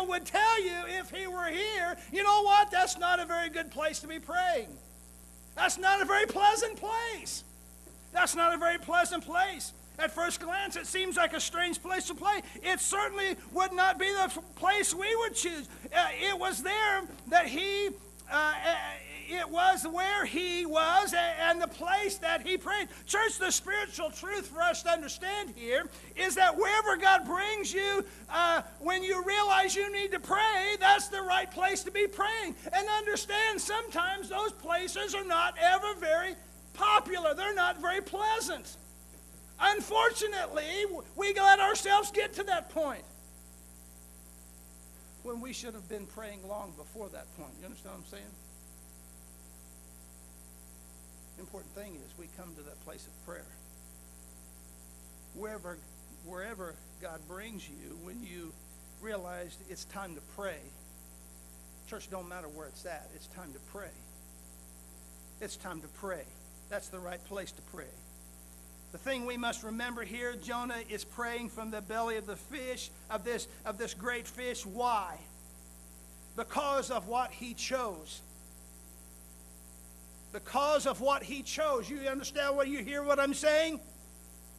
Jonah would tell you if he were here, you know what? That's not a very good place to be praying. That's not a very pleasant place. That's not a very pleasant place. At first glance, it seems like a strange place to pray. It certainly would not be the place we would choose. It was there that it was where he was and the place that he prayed. Church, the spiritual truth for us to understand here is that wherever God brings you, when you realize you need to pray, that's the right place to be praying. And understand, sometimes those places are not ever very popular. They're not very pleasant. Unfortunately, we let ourselves get to that point when we should have been praying long before that point. You understand what I'm saying? The important thing is we come to that place of prayer. Wherever God brings you, when you realize it's time to pray, church, don't matter where it's at, it's time to pray. It's time to pray. That's the right place to pray. The thing we must remember here, Jonah is praying from the belly of the fish, of this great fish. Why? Because of what he chose. Because of what he chose. You understand what you hear what I'm saying?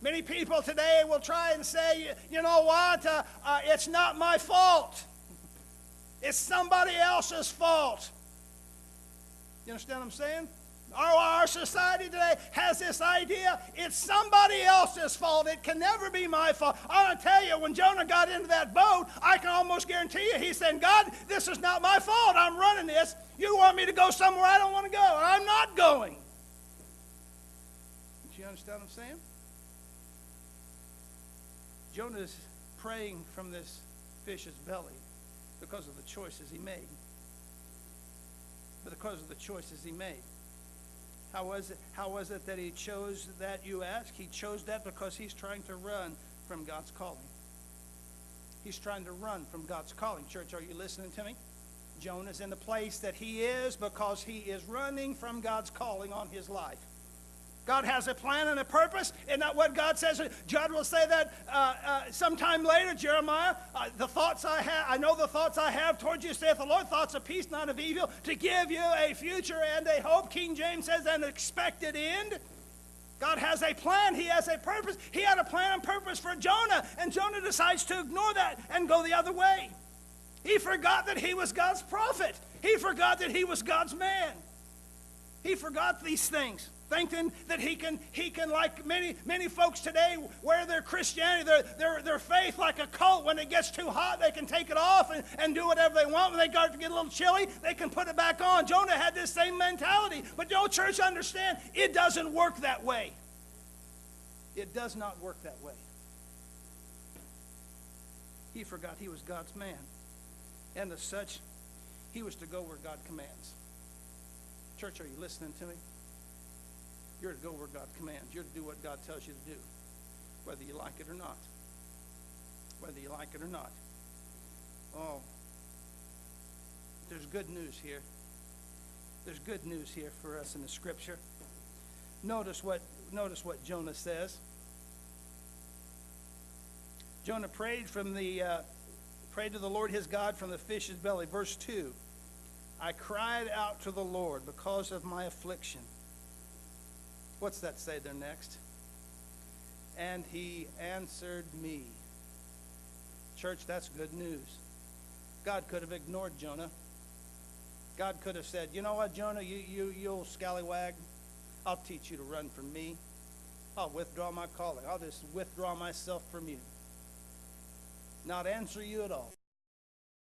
Many people today will try and say, you know what, it's not my fault. It's somebody else's fault. You understand what I'm saying? Our society today has this idea, it's somebody else's fault. It can never be my fault. I want to tell you, when Jonah got into that boat, I can almost guarantee you, he said, God, this is not my fault. I'm running this. You want me to go somewhere I don't want to go, and I'm not going. Do you understand what I'm saying? Jonah is praying from this fish's belly because of the choices he made. Because of the choices he made. How was it that he chose that, you ask? He chose that because he's trying to run from God's calling. He's trying to run from God's calling. Church, are you listening to me? Jonah's in the place that he is because he is running from God's calling on his life. God has a plan and a purpose. Isn't that what God says? God will say that sometime later, Jeremiah, the thoughts I know the thoughts I have towards you, saith the Lord, thoughts of peace, not of evil, to give you a future and a hope. King James says an expected end. God has a plan. He has a purpose. He had a plan and purpose for Jonah, and Jonah decides to ignore that and go the other way. He forgot that he was God's prophet. He forgot that he was God's man. He forgot these things, thinking that he can like many folks today, wear their Christianity, their faith like a coat. When it gets too hot, they can take it off and do whatever they want. When they start to get a little chilly, they can put it back on. Jonah had this same mentality. But don't church understand, it doesn't work that way. It does not work that way. He forgot he was God's man. And as such, he was to go where God commands. Church, are you listening to me? You're to go where God commands. You're to do what God tells you to do, whether you like it or not. Whether you like it or not. Oh, there's good news here. There's good news here for us in the Scripture. Notice what Jonah says. Jonah prayed to the Lord his God from the fish's belly. Verse 2. I cried out to the Lord because of my affliction. What's that say there next? And he answered me. Church, that's good news. God could have ignored Jonah. God could have said, you know what, Jonah, you old scallywag, I'll teach you to run from me. I'll withdraw my calling. I'll just withdraw myself from you. Not answer you at all.